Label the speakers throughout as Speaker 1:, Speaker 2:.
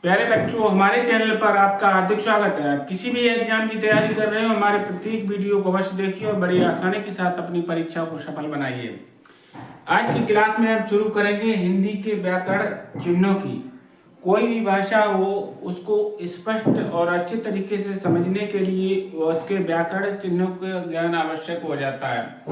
Speaker 1: प्यारे बच्चों, हमारे चैनल पर आपका हार्दिक स्वागत है। आप किसी भी एग्जाम की तैयारी कर रहे हो, हमारे प्रत्येक वीडियो को अवश्य देखिए और बड़ी आसानी के साथ अपनी परीक्षा को सफल बनाइए। आज की क्लास में हम शुरू करेंगे हिंदी के व्याकरण चिन्हों की। कोई भी भाषा हो, उसको स्पष्ट और अच्छे तरीके से समझने के लिए उसके व्याकरण चिन्हों का ज्ञान आवश्यक हो जाता है।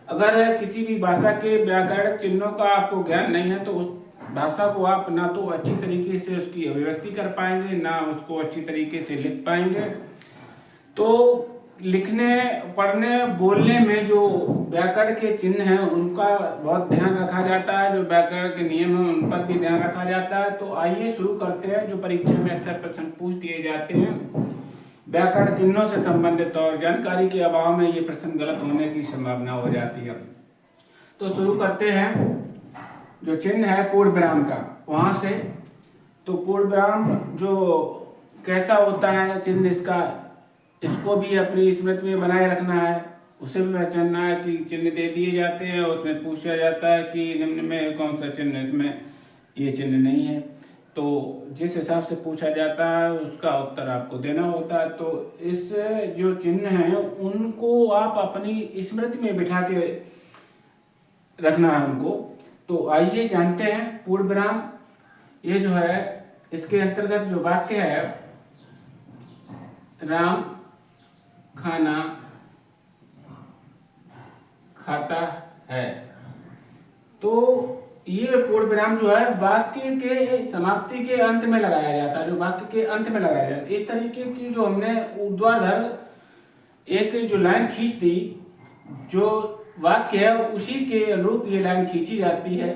Speaker 1: अगर किसी भी भाषा के व्याकरण चिन्हों का आपको ज्ञान नहीं है तो उस भाषा को आप ना तो अच्छी तरीके से उसकी अभिव्यक्ति कर पाएंगे, ना उसको अच्छी तरीके से लिख पाएंगे। तो लिखने, पढ़ने, बोलने में जो व्याकरण के चिन्ह हैं उनका बहुत ध्यान रखा जाता है। जो व्याकरण के नियम हैं उन पर भी ध्यान रखा जाता है। तो आइए शुरू करते हैं। जो परीक्षा में अक्सर प्रश्न पूछ दिए जाते हैं व्याकरण चिन्हों से संबंधित, और जानकारी के अभाव में ये प्रश्न गलत होने की संभावना हो जाती है। तो शुरू करते हैं। जो चिन्ह है पूर्ण विराम का, वहां से। तो पूर्ण विराम जो कैसा होता है चिन्ह, इसको भी अपनी स्मृति में बनाए रखना है। उसे भी पहचानना है कि चिन्ह दे दिए जाते हैं और उसमें पूछा जाता है कि निम्न में कौन सा चिन्ह, इसमें ये चिन्ह नहीं है। तो जिस हिसाब से पूछा जाता है उसका उत्तर आपको देना होता है। तो इस जो चिन्ह हैं उनको आप अपनी स्मृति में बिठा के रखना है उनको। तो आइए जानते हैं पूर्ण विराम। ये जो है, इसके अंतर्गत जो वाक्य है, राम खाना खाता है, तो ये पूर्ण विराम जो है वाक्य के समाप्ति के अंत में लगाया जाता है। जो वाक्य के अंत में लगाया जाता है, इस तरीके की जो हमने ऊर्ध्वाधर एक जो लाइन खींच दी, जो वाक्य है उसी के अनुरूप ये लाइन खींची जाती है।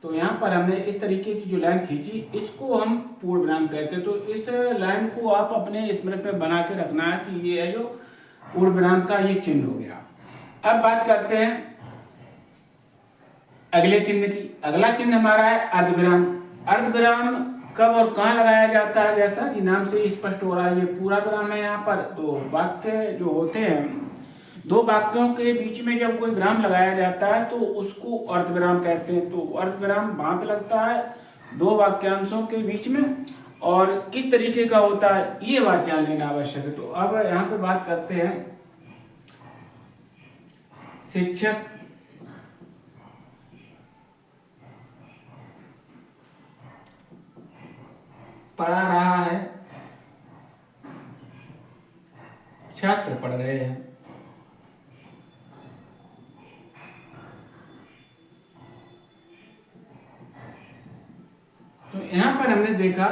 Speaker 1: तो यहाँ पर हमने इस तरीके की जो लाइन खींची, इसको हम पूर्ण विराम कहते हैं। तो इस लाइन को आप अपने स्मृति में बना के रखना है कि ये है जो पूर्ण विराम का ये चिन्ह हो गया। अब बात करते हैं अगले चिन्ह की। अगला चिन्ह हमारा है अर्धविराम। अर्धविराम कब और कहाँ लगाया जाता है, जैसा कि नाम से स्पष्ट हो रहा है, ये पूरा विराम है यहाँ पर। तो वाक्य जो होते हैं, दो वाक्यों के बीच में जब कोई विराम लगाया जाता है तो उसको अर्धविराम कहते हैं। तो अर्धविराम वहां पे लगता है दो वाक्यांशों के बीच में, और किस तरीके का होता है ये बात जान लेना आवश्यक है। तो अब यहाँ पे बात करते हैं। शिक्षक पढ़ा रहा है, छात्र पढ़ रहे हैं। तो यहाँ पर हमने देखा,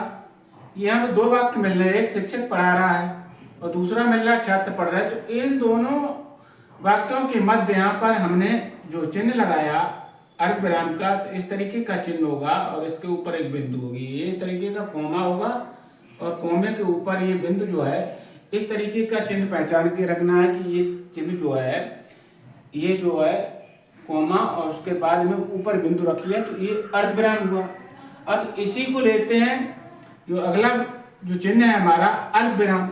Speaker 1: यहाँ पे दो वाक्य मिल रहे हैं, एक शिक्षक पढ़ा रहा है और दूसरा मिल रहा है छात्र पढ़ रहा है। तो इन दोनों वाक्यों के मध्य यहाँ पर हमने जो चिन्ह लगाया अर्धविराम का, तो इस तरीके का चिन्ह होगा और इसके ऊपर एक बिंदु होगी। ये इस तरीके का कोमा होगा और कोमे के ऊपर ये बिंदु जो है, इस तरीके का चिन्ह पहचान के रखना है कि ये चिन्ह जो है, ये जो है कोमा और उसके बाद में ऊपर बिंदु रखी है, तो ये अर्धविराम हुआ। अब इसी को लेते हैं, जो अगला जो चिन्ह है हमारा अल्पविराम।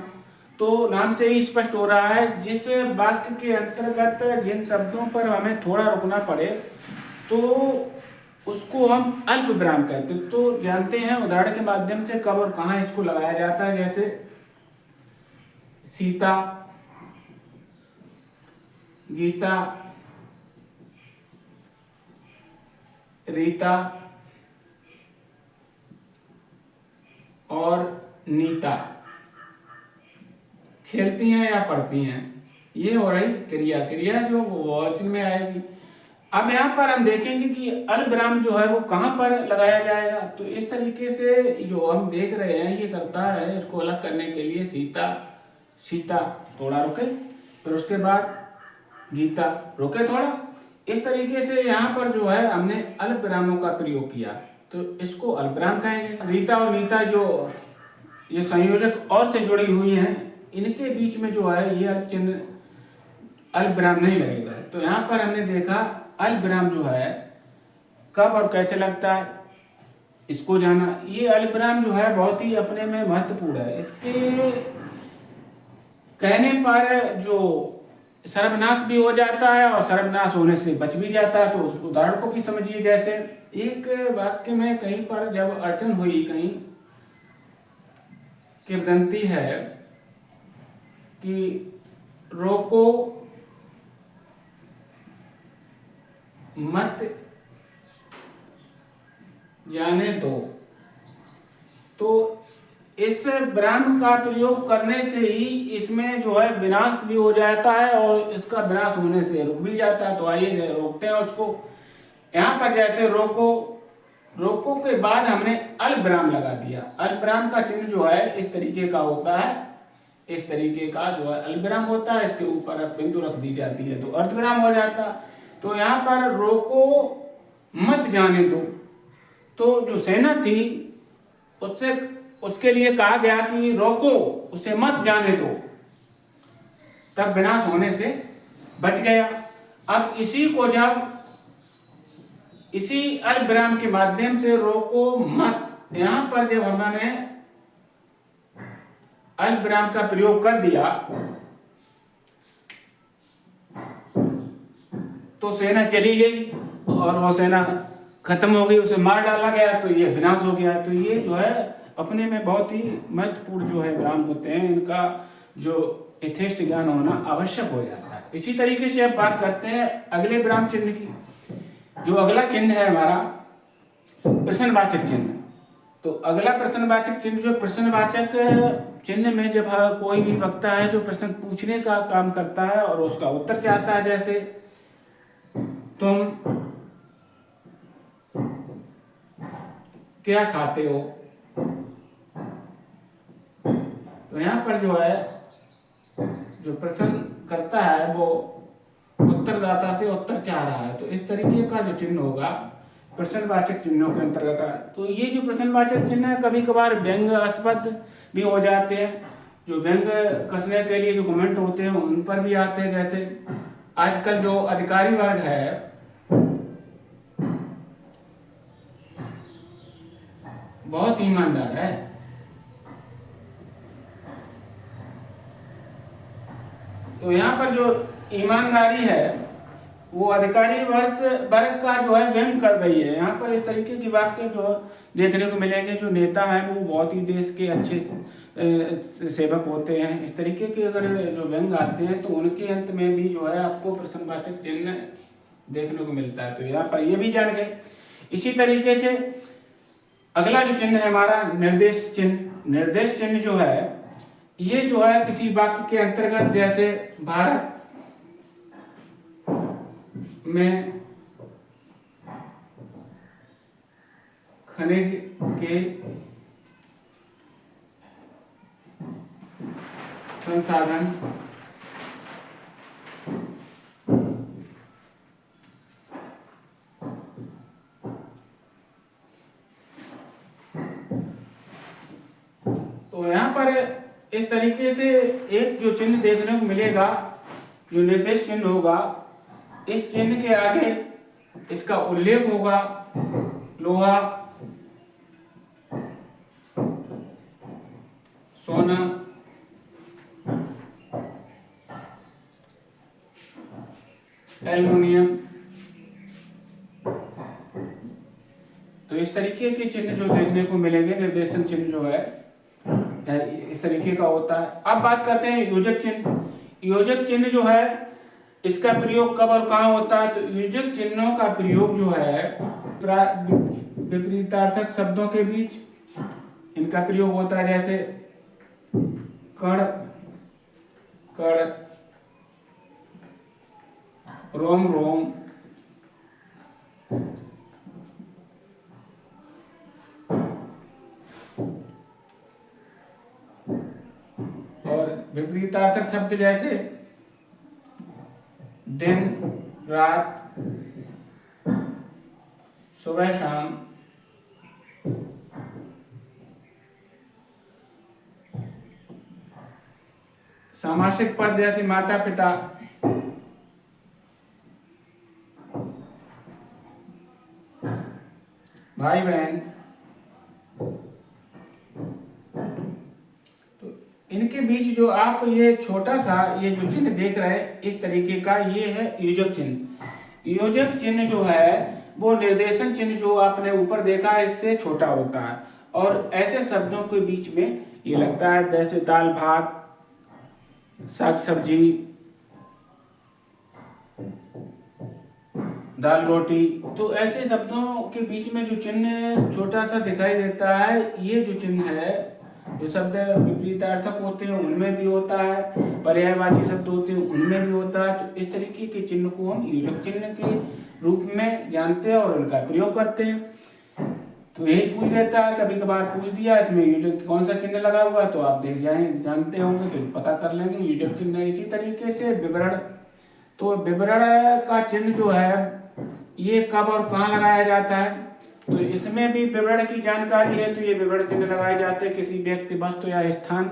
Speaker 1: तो नाम से ही स्पष्ट हो रहा है, जिस वाक्य के अंतर्गत जिन शब्दों पर हमें थोड़ा रुकना पड़े तो उसको हम अल्प विराम कहते हैं। तो जानते हैं उदाहरण के माध्यम से कब और कहाँ इसको लगाया जाता है। जैसे सीता, गीता, रीता और नीता खेलती हैं या पढ़ती हैं। ये हो रही क्रिया। क्रिया जो बहुवचन में आएगी। अब यहाँ पर हम देखेंगे कि अल्पविराम जो है वो कहाँ पर लगाया जाएगा। तो इस तरीके से जो हम देख रहे हैं ये करता है, इसको अलग करने के लिए सीता, सीता थोड़ा रुके, फिर उसके बाद गीता रुके थोड़ा। इस तरीके से यहाँ पर जो है हमने अल्पविरामों का प्रयोग किया, तो इसको अल्पविराम कहेंगे। रीता और नीता जो ये संयोजक और से जुड़ी हुई हैं, इनके बीच में जो है ये चिन्ह अल्पविराम नहीं लगेगा। तो यहाँ पर हमने देखा अल्पविराम जो है कब और कैसे लगता है, इसको जाना। ये अल्पविराम जो है बहुत ही अपने में महत्वपूर्ण है। इसके कहने पर जो सर्वनाश भी हो जाता है और सर्वनाश होने से बच भी जाता है। तो उस उदाहरण को भी समझिए। जैसे एक वाक्य में कहीं पर जब अड़चन हुई, कहीं की विनती है कि रोको मत जाने दो। तो इस ब्रह्म का प्रयोग करने से ही इसमें जो है विनाश भी हो जाता है और इसका विनाश होने से रुक भी जाता है। तो आइए रोकते हैं उसको। यहाँ पर जैसे रोको के बाद हमने अल्पविराम लगा दिया। अल्पविराम का चिन्ह जो है इस तरीके का होता है, इस तरीके का जो है अल्पविराम होता है, इसके ऊपर बिंदु रख दी जाती है तो अर्धविराम हो जाता। तो यहाँ पर रोको मत जाने दो। तो जो सेना थी उसके लिए कहा गया कि रोको, उसे मत जाने दो, तब विनाश होने से बच गया। अब इसी को जब इसी अल्पविराम के माध्यम से रोको मत, यहां पर जब हमने अल्पविराम का प्रयोग कर दिया तो सेना चली गई और वो सेना खत्म हो गई, उसे मार डाला गया, तो ये विनाश हो गया। तो ये जो है अपने में बहुत ही महत्वपूर्ण जो है विराम होते हैं, इनका जो यथेष्ट ज्ञान होना आवश्यक हो जाता है। इसी तरीके से अब बात करते हैं अगले विराम चिन्ह की। जो अगला चिन्ह है हमारा प्रश्नवाचक चिन्ह। तो अगला प्रश्नवाचक चिन्ह, जो प्रश्नवाचक चिन्ह में जब कोई भी वक्ता है जो प्रश्न पूछने का काम करता है और उसका उत्तर चाहता है, जैसे तुम क्या खाते हो, तो यहाँ पर जो है जो प्रश्न करता है वो उत्तरदाता से उत्तर चाह रहा है। तो इस तरीके का जो चिन्ह होगा प्रश्नवाचक चिन्हों के अंतर्गत है। तो ये जो प्रश्नवाचक चिन्ह है कभी कभार व्यंग्यास्पद भी हो जाते हैं। जो व्यंग कसने के लिए जो कमेंट होते हैं उन पर भी आते हैं। जैसे आजकल जो अधिकारी वर्ग है बहुत ईमानदार है, तो यहाँ पर जो ईमानदारी है वो अधिकारी वर्ग का जो है व्यंग कर रही है। यहाँ पर इस तरीके की वाक्य जो देखने को मिलेंगे। जो नेता हैं वो बहुत ही देश के अच्छे सेवक होते हैं। इस तरीके के अगर जो व्यंग आते हैं तो उनके अंत में भी जो है आपको प्रश्नवाचक चिन्ह देखने को मिलता है। तो यहाँ पर ये भी जान गए। इसी तरीके से अगला जो चिन्ह है हमारा निर्देश चिन्ह। निर्देश चिन्ह जो है ये जो है किसी वाक्य के अंतर्गत, जैसे भारत में खनिज के संसाधन तो यहाँ पर इस तरीके से एक जो चिन्ह देखने को मिलेगा, जो निर्देश चिन्ह होगा, इस चिन्ह के आगे इसका उल्लेख होगा लोहा, सोना, एल्युमिनियम। तो इस तरीके के चिन्ह जो देखने को मिलेंगे, निर्देशन चिन्ह जो है इस तरीके का होता है। अब बात करते हैं योजक चिन्ह। योजक चिन्ह जो है इसका प्रयोग कब और कहाँ होता है? तो योजक चिन्हों का प्रयोग जो है विपरीतार्थक शब्दों के बीच इनका प्रयोग होता है। जैसे कण, कण, रोम, रोम, और विपरीतार्थक शब्द जैसे दिन, रात, सुबह, शाम। सामासिक पद जैसे माता, पिता, भाई, बहन। तो इनके बीच जो आप ये छोटा सा ये जो चिन्ह देख रहे हैं इस तरीके का, ये है योजक चिन्ह। योजक चिन्ह जो है वो निर्देशन चिन्ह जो आपने ऊपर देखा है इससे छोटा होता है। और ऐसे शब्दों के बीच में ये लगता है जैसे दाल भात, साग सब्जी, दाल रोटी, तो ऐसे शब्दों के बीच में जो चिन्ह छोटा सा दिखाई देता है, ये जो चिन्ह है, जो शब्द विपरीतार्थक होते हैं उनमें भी होता है, पर्यायवाची शब्द होते हैं उनमें भी होता है। तो इस तरीके के चिन्ह को हम योजक चिन्ह के रूप में जानते हैं और उनका प्रयोग करते हैं। तो यही पूछ देता है, कभी कभार पूछ दिया इसमें योजक कौन सा चिन्ह लगा हुआ, तो आप देख जाए जानते होंगे तो पता कर लेंगे योजक चिन्ह। इसी तरीके से विवरण, तो विवरण का चिन्ह जो है ये कब और कहाँ लगाया जाता है, तो इसमें भी विवरण की जानकारी है। तो ये विवरण चिन्ह लगाए जाते हैं किसी व्यक्ति, वस्तु या स्थान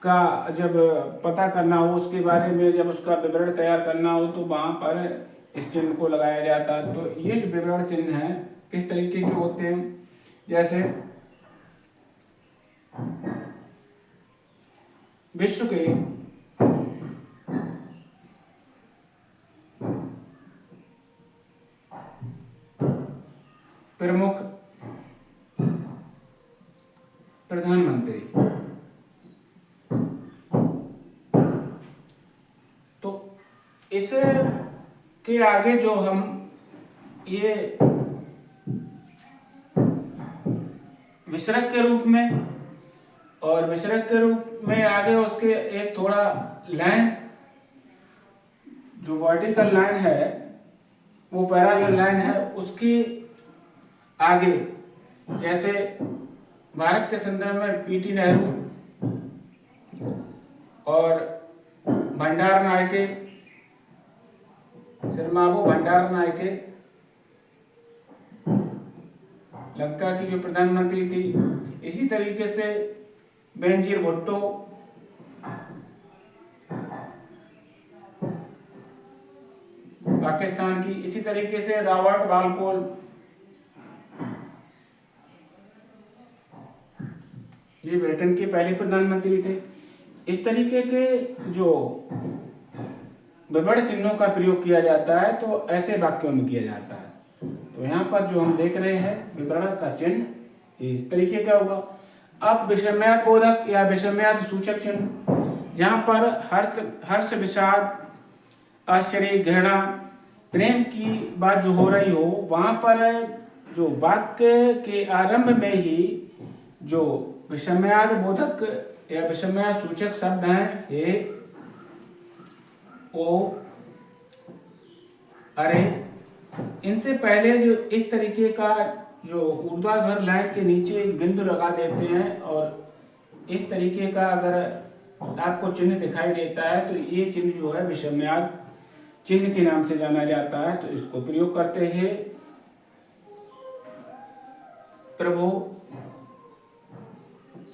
Speaker 1: का जब पता करना हो, उसके बारे में जब उसका विवरण तैयार करना हो, तो वहाँ पर इस चिन्ह को लगाया जाता है। तो ये जो विवरण चिन्ह है किस तरीके के होते हैं, जैसे विश्व के प्रमुख प्रधानमंत्री, तो इस के आगे जो हम ये विसर्ग के रूप में, और विसर्ग के रूप में आगे उसके एक थोड़ा लाइन, जो वर्टिकल लाइन है वो पैरेलल लाइन है, उसके आगे जैसे भारत के संदर्भ में पीटी नेहरू और भंडार नायके, सिरमाबो भंडार नायके, लंका की जो प्रधानमंत्री थी, इसी तरीके से बेनजीर भुट्टो, पाकिस्तान की, इसी तरीके से रॉबर्ट वालपोल, ये ब्रिटेन के पहले प्रधानमंत्री थे। इस तरीके के जो विवरण चिन्हों का प्रयोग किया जाता है तो ऐसे वाक्यों में किया जाता है। तो यहाँ पर जो हम देख रहे हैं विवरण का चिन्ह इस तरीके का होगा। अब विषमयाद बोधक या विषमयाद सूचक चिन्ह, जहाँ पर हर्ष, विषाद, आश्चर्य, घृणा, प्रेम की बात जो हो रही हो, वहाँ पर जो वाक्य के आरंभ में ही जो विषमयाद बोधक या विषमयाद सूचक शब्द हैं, हे, ओ, अरे, इनसे पहले जो इस तरीके का जो ऊर्ध्वाधर लाइन के नीचे एक बिंदु लगा देते हैं, और इस तरीके का अगर आपको चिन्ह दिखाई देता है तो ये चिन्ह जो है विषमयाद चिन्ह के नाम से जाना जाता है। तो इसको प्रयोग करते हैं, प्रभु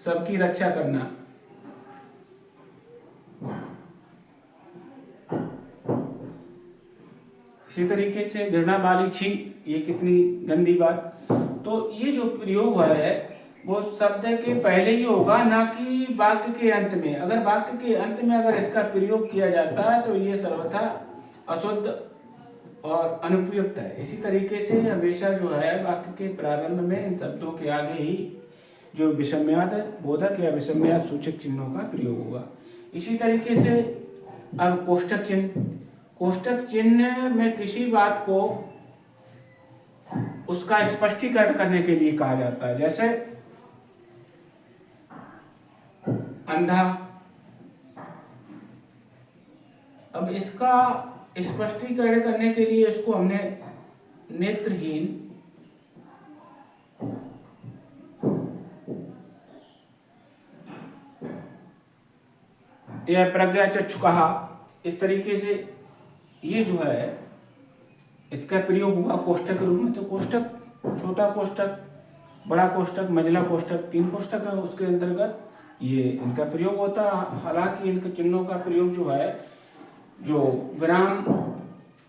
Speaker 1: सबकी रक्षा करना, इसी तरीके से घृणा वाली, छी, ये कितनी गंदी बात। तो ये जो प्रयोग है वो शब्द के पहले ही होगा, ना कि वाक्य के अंत में। अगर वाक्य के अंत में अगर इसका प्रयोग किया जाता है तो ये सर्वथा अशुद्ध और अनुपयुक्त है। इसी तरीके से हमेशा जो है वाक्य के प्रारंभ में इन शब्दों के आगे ही जो विषमयाद बोधक या विषमयाद सूचक चिन्हों का प्रयोग होगा। इसी तरीके से अब कोष्ठक चिन्ह, कोष्ठक चिन्ह में किसी बात को उसका स्पष्टीकरण करने के लिए कहा जाता है, जैसे अंधा। अब इसका स्पष्टीकरण करने के लिए इसको हमने नेत्रहीन, या प्रज्ञा चक्षु कहा। इस तरीके से ये जो है इसका प्रयोग हुआ कोष्ठक के रूप में। तो कोष्ठक, छोटा कोष्ठक, बड़ा कोष्ठक, मझला कोष्ठक, 3 कोष्ठक है, उसके अंतर्गत ये इनका प्रयोग होता है। हालांकि इनके चिन्हों का प्रयोग जो है जो विराम,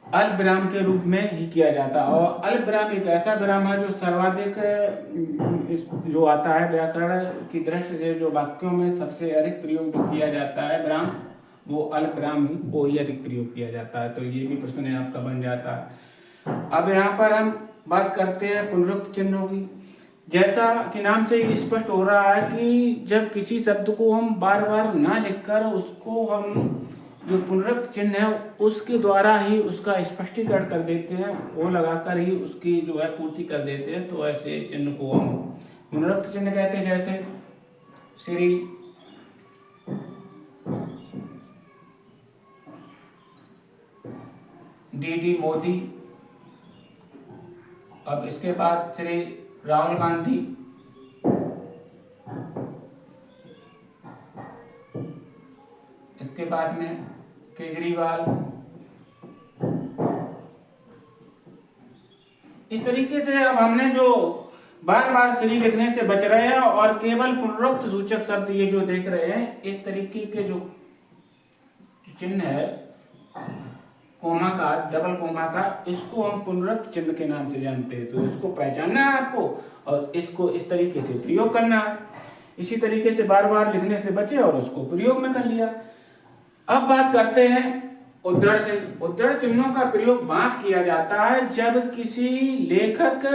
Speaker 1: अल्प विराम के रूप में ही किया जाता है। और अल्प विराम एक ऐसा विराम है जो सर्वाधिक जो आता है व्याकरण की दृष्टि से, जो वाक्यों में सबसे अधिक प्रयोग जो किया जाता है विराम, वो अल्प विराम को ही अधिक प्रयोग किया जाता है। तो ये भी प्रश्न आपका बन जाता है। अब यहाँ पर हम बात करते हैं पुनरुक्त चिन्हों की। जैसा कि नाम से ही स्पष्ट हो रहा है कि जब किसी शब्द को हम बार बार ना लिखकर उसको हम जो पुनरुक्त चिन्ह है उसके द्वारा ही उसका स्पष्टीकरण कर देते हैं, वो लगाकर ही उसकी जो है पूर्ति कर देते हैं, तो ऐसे चिन्ह को हम पुनरुक्त चिन्ह कहते हैं। जैसे श्री, डी मोदी, अब इसके बाद श्री राहुल गांधी, इसके बाद में केजरीवाल। इस तरीके से अब हमने जो बार बार श्री लिखने से बच रहे हैं और केवल पुनरुक्त सूचक शब्द ये जो देख रहे हैं, इस तरीके के जो चिन्ह है कोमा का, डबल कोमा का, इसको हम पुनरुक्त चिन्ह के नाम से जानते हैं। तो इसको पहचानना है आपको और इसको इस तरीके से प्रयोग करना है। इसी तरीके से बार बार लिखने से बचे और उसको प्रयोग में कर लिया। अब बात करते हैं उद्धरण चिन्ह। उद्धरण चिन्हों का प्रयोग वहां किया जाता है जब किसी लेखक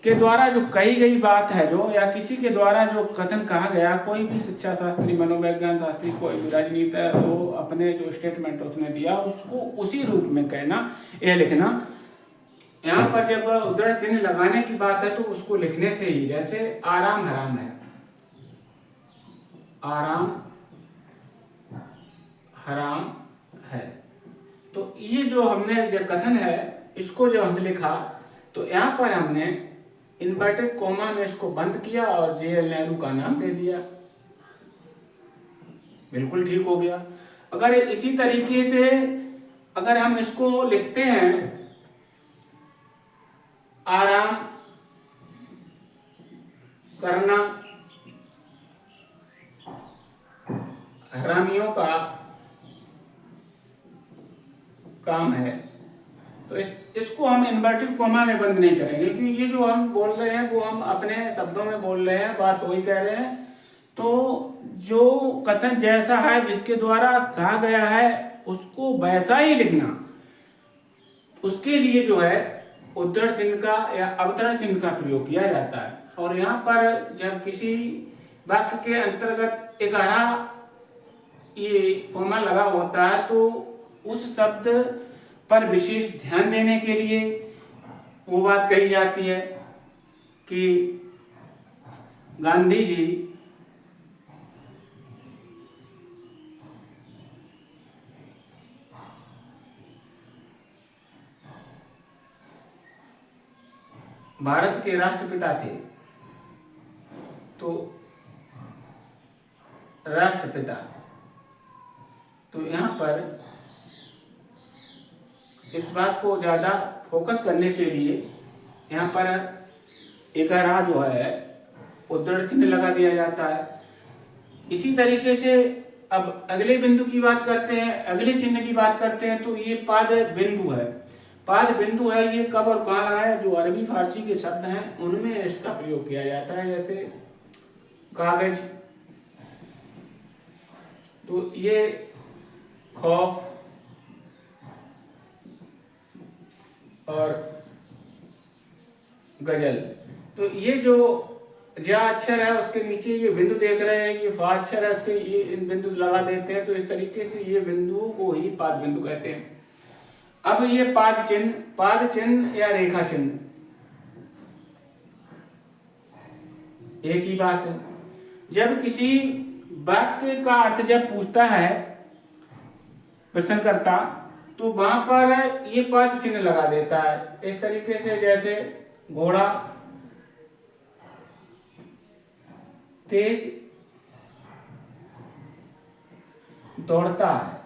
Speaker 1: के द्वारा जो कही गई बात है, जो या किसी के द्वारा जो कथन कहा गया, कोई भी शिक्षा शास्त्री, मनोविज्ञान शास्त्री, कोई भी राजनीति है, वो अपने जो स्टेटमेंट उसने दिया उसको उसी रूप में कहना या लिखना। यहाँ पर जब उद्धरण चिन्ह लगाने की बात है तो उसको लिखने से ही, जैसे आराम हराम है, आराम हराम है, तो ये जो हमने जो कथन है इसको जब हमने लिखा तो यहाँ पर हमने इन्वर्टेड कोमा में इसको बंद किया और JL नेहरू का नाम दे दिया, बिल्कुल ठीक हो गया। अगर इसी तरीके से अगर हम इसको लिखते हैं आराम करना हरामियों का काम है, तो इसको हम इन्वर्टेड कोमा में बंद नहीं करेंगे, क्योंकि ये जो हम बोल रहे हैं वो हम अपने शब्दों में बोल रहे हैं, बात वही कह रहे हैं। तो जो कथन जैसा है, जिसके द्वारा कहा गया है, उसको वैसा ही लिखना, उसके लिए जो है उद्धरण चिन्ह का या अवतरण चिन्ह का प्रयोग किया जाता है। और यहाँ पर जब किसी वाक्य के अंतर्गत एक हरा ये कोमा लगा होता है तो उस शब्द पर विशेष ध्यान देने के लिए वो बात कही जाती है कि गांधी जी भारत के राष्ट्रपिता थे। तो राष्ट्रपिता, तो यहाँ पर इस बात को ज्यादा फोकस करने के लिए यहाँ पर एक हरा जो है उद्धरण चिन्ह लगा दिया जाता है। इसी तरीके से अब अगले बिंदु की बात करते हैं, अगले चिन्ह की बात करते हैं। तो ये पाद बिंदु है, पाद बिंदु है, ये कब और कहाँ लगा है? जो अरबी फारसी के शब्द हैं उनमें इसका प्रयोग किया जाता है, जैसे कागज, तो ये खौफ और गजल, तो ये जो ज्या अक्षर है उसके नीचे ये बिंदु देख रहे हैं, ये फा अक्षर है, उसके ये इन बिंदु लगा देते हैं। तो इस तरीके से ये बिंदुओं को ही पाद बिंदु कहते हैं। अब ये पाद चिन्ह या रेखा चिन्ह एक ही बात है। जब किसी वाक्य का अर्थ जब पूछता है प्रश्नकर्ता, तो वहां पर ये पाद चिन्ह लगा देता है इस तरीके से, जैसे घोड़ा तेज दौड़ता है,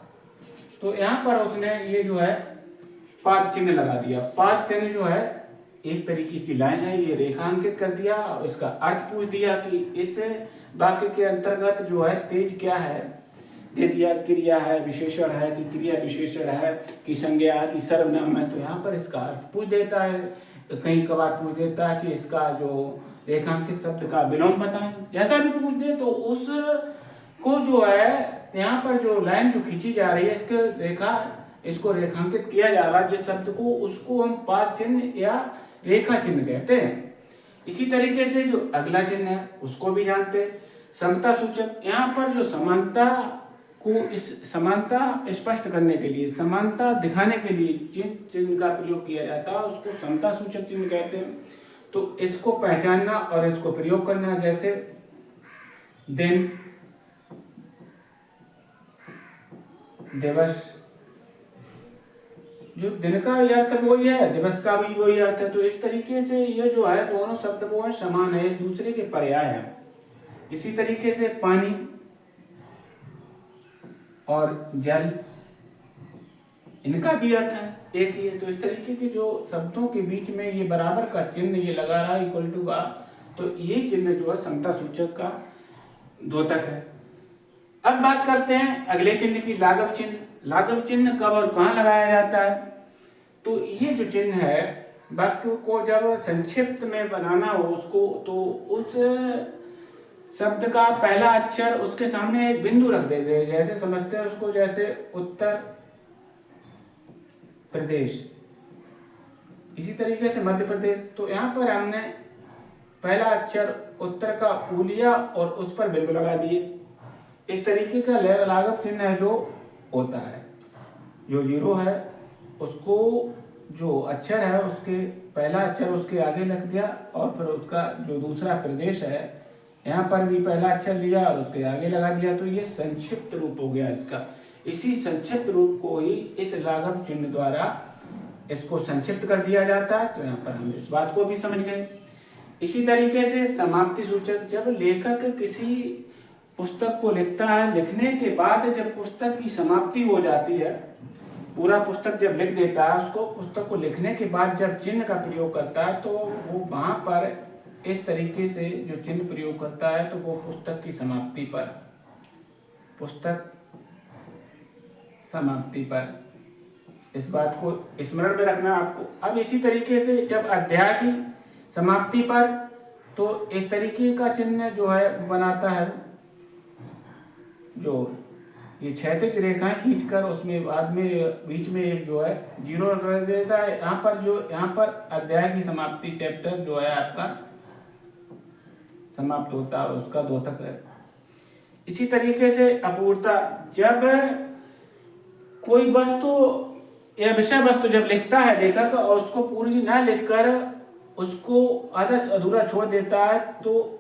Speaker 1: तो यहां पर उसने ये जो है पाद चिन्ह लगा दिया। पाद चिन्ह जो है एक तरीके की लाइन है, ये रेखांकित कर दिया और इसका अर्थ पूछ दिया कि इस वाक्य के अंतर्गत जो है तेज क्या है, दे दिया क्रिया है, विशेषण है कि क्रिया विशेषण है कि संज्ञा है कि सर्वनाम है। तो यहाँ पर इसका अर्थ पूछ देता है, कहीं कभार पूछ देता है कि इसका जो रेखांकित शब्द का विलोम बताएं, जैसा भी पूछ दे तो उस को जो है यहाँ पर जो लाइन जो खींची जा रही है, इसको रेखांकित किया जा रहा है जिस शब्द को, उसको हम पाद चिन्ह या रेखा चिन्ह कहते हैं। इसी तरीके से जो अगला चिन्ह है उसको भी जानते हैं, समता सूचक। यहाँ पर जो समानता को इस समानता स्पष्ट करने के लिए, समानता दिखाने के लिए जिन चिन्ह का प्रयोग किया जाता है उसको समता सूचक चिन्ह कहते हैं। तो इसको पहचानना और इसको प्रयोग करना, जैसे दिन, दिवस, जो दिन का भी अर्थ वही है, दिवस का भी वही अर्थ है। तो इस तरीके से ये जो है दोनों शब्द वो है समान है, एक दूसरे के पर्याय है। इसी तरीके से पानी और जल, इनका भी अर्थ है एक ही है। तो इस तरीके के जो शब्दों के बीच में ये बराबर का चिन्ह ये लगा रहा है इक्वल टू का, तो ये चिन्ह जो है समता सूचक का द्योतक है। अब बात करते हैं अगले चिन्ह की, लाघव चिन्ह। लाघव चिन्ह कब और कहाँ लगाया जाता है? तो ये जो चिन्ह है वाक्य को जब संक्षिप्त में बनाना हो उसको, तो उस शब्द का पहला अक्षर उसके सामने एक बिंदु रख देते हैं, जैसे समझते हैं उसको, जैसे उत्तर प्रदेश, इसी तरीके से मध्य प्रदेश। तो यहाँ पर हमने पहला अक्षर उत्तर का ऊ लिया और उस पर बिंदु लगा दिए। इस तरीके का लाघव चिन्ह है जो होता है, जो जीरो है उसको जो अक्षर है उसके पहला अक्षर उसके आगे रख दिया और फिर उसका जो दूसरा प्रदेश है यहाँ पर भी पहला अक्षर लिया और उसके आगे लगा दिया। तो ये संक्षिप्त रूप हो गया इसका। इसी संक्षिप्त रूप को ही इस लाघव चिन्ह द्वारा इसको संक्षिप्त कर दिया जाता है। तो यहाँ पर हम इस बात को भी समझ गए। इसी तरीके से समाप्ति सूचक, जब लेखक किसी पुस्तक को लिखता है, लिखने के बाद जब पुस्तक की समाप्ति हो जाती है, पूरा पुस्तक जब लिख देता है, उसको पुस्तक को लिखने के बाद जब चिन्ह का प्रयोग करता है तो वो वहां पर इस तरीके से जो चिन्ह प्रयोग करता है तो वो पुस्तक की समाप्ति पर, पुस्तक समाप्ति पर, इस बात को स्मरण में रखना आपको। अब इसी तरीके से जब अध्याय की समाप्ति पर, तो इस तरीके का चिन्ह जो है बनाता है, जो ये क्षैतिज रेखाएं खींचकर उसमें बाद में बीच में एक जो है जीरो रख देता है। यहाँ पर अध्याय की समाप्ति, चैप्टर जो है आपका समाप्त होता है, उसका द्योतक है। इसी तरीके से अपूर्णता, जब कोई वस्तु या विषय वस्तु जब लिखता है लेखक और उसको पूरी ना लिखकर उसको आधा अधूरा छोड़ देता है, तो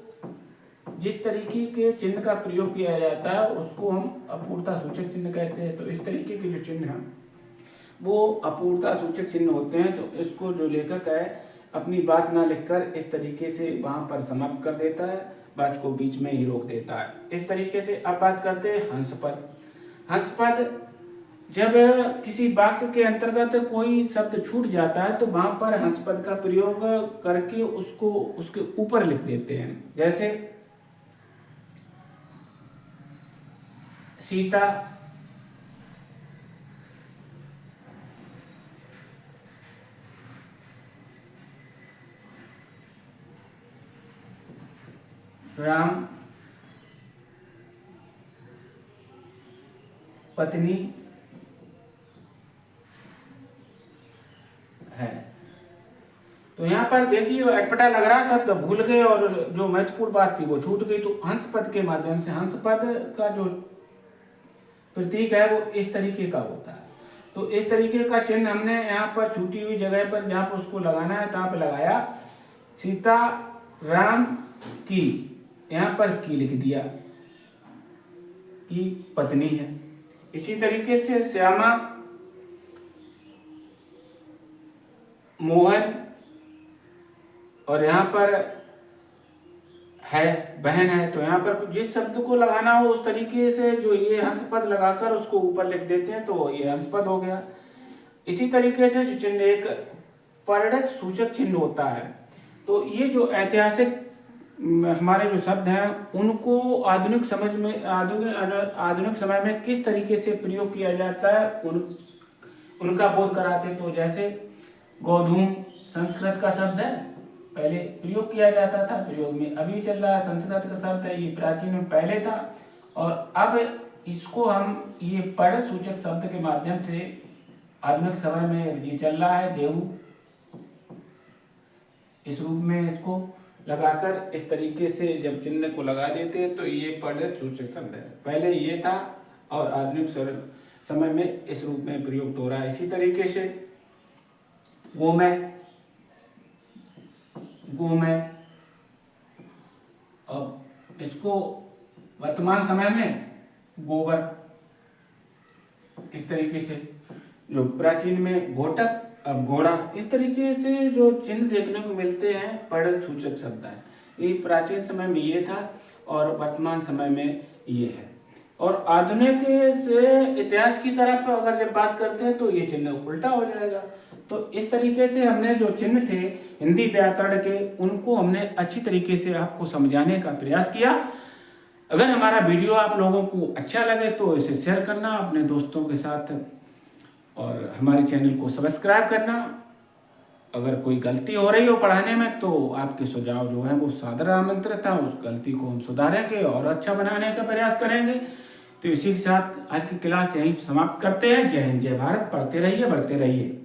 Speaker 1: जिस तरीके के चिन्ह का प्रयोग किया जाता है उसको हम अपूर्णता सूचक चिन्ह कहते हैं। तो इस तरीके के जो चिन्ह हैं वो अपूर्णता सूचक चिन्ह होते हैं। तो इसको जो लेखक है अपनी बात ना लिखकर इस तरीके से वहां पर समाप्त कर देता है, बात को बीच में ही रोक देता है। इस तरीके से अब बात करते हैं हंसपद। हंसपद, जब किसी वाक्य के अंतर्गत कोई शब्द छूट जाता है तो वहां पर हंसपद का प्रयोग करके उसको उसके ऊपर लिख देते हैं, जैसे सीता, राम, पत्नी है। तो यहाँ पर देखिए अटपटा लग रहा शब्द भूल गए और जो महत्वपूर्ण बात थी वो छूट गई। तो हंसपद के माध्यम से, हंसपद का जो प्रतीक है वो इस तरीके का होता है। तो इस तरीके का चिन्ह हमने यहाँ पर छूटी हुई जगह पर जहाँ पर उसको लगाना है तहाँ पर लगाया। सीता राम की, यहाँ पर की लिख दिया, की पत्नी है। इसी तरीके से श्यामा, मोहन, और यहाँ पर है बहन है। तो यहाँ पर जिस शब्द को लगाना हो उस तरीके से जो ये हंसपद लगाकर उसको ऊपर लिख देते हैं तो ये हंसपद हो गया। इसी तरीके से जो चिन्ह एक परिणत सूचक चिन्ह होता है। तो ये जो ऐतिहासिक हमारे जो शब्द हैं उनको आधुनिक समय में किस तरीके से प्रयोग किया जाता है उनका बोध कराते। तो जैसे गोधूम संस्कृत का शब्द है, पहले प्रयोग किया जाता था, प्रयोग में अभी चल रहा है, संस्कृत का शब्द है, ये प्राचीन में पहले था और अब इसको हम ये परिणत सूचक शब्द के माध्यम से आधुनिक समय में ये चल रहा है। गेहूं, इस रूप में इसको लगाकर इस तरीके से जब चिन्ह को लगा देते हैं तो ये पढ़ित सूचक शब्द है। पहले ये था और आधुनिक समय में इस रूप में प्रयुक्त हो रहा है। इसी तरीके से गोमय, गोमय, अब इसको वर्तमान समय में गोबर, इस तरीके से जो प्राचीन में घोटक, अब घोड़ा, इस तरीके से जो चिन्ह देखने को मिलते हैं पढ़ित सूचक शब्द है। ये प्राचीन समय में ये था और वर्तमान समय में ये है। और आधुनिक से इतिहास की तरफ अगर जब बात करते हैं तो ये चिन्ह उल्टा हो जाएगा। तो इस तरीके से हमने जो चिन्ह थे हिंदी व्याकरण के, उनको हमने अच्छी तरीके से आपको समझाने का प्रयास किया। अगर हमारा वीडियो आप लोगों को अच्छा लगे तो इसे शेयर करना अपने दोस्तों के साथ और हमारे चैनल को सब्सक्राइब करना। अगर कोई गलती हो रही हो पढ़ाने में तो आपके सुझाव जो है वो सादर आमंत्रित है, उस गलती को हम सुधारेंगे और अच्छा बनाने का प्रयास करेंगे। तो इसी के साथ आज की क्लास यहीं समाप्त करते हैं। जय हिंद, जय भारत। पढ़ते रहिए, बढ़ते रहिए।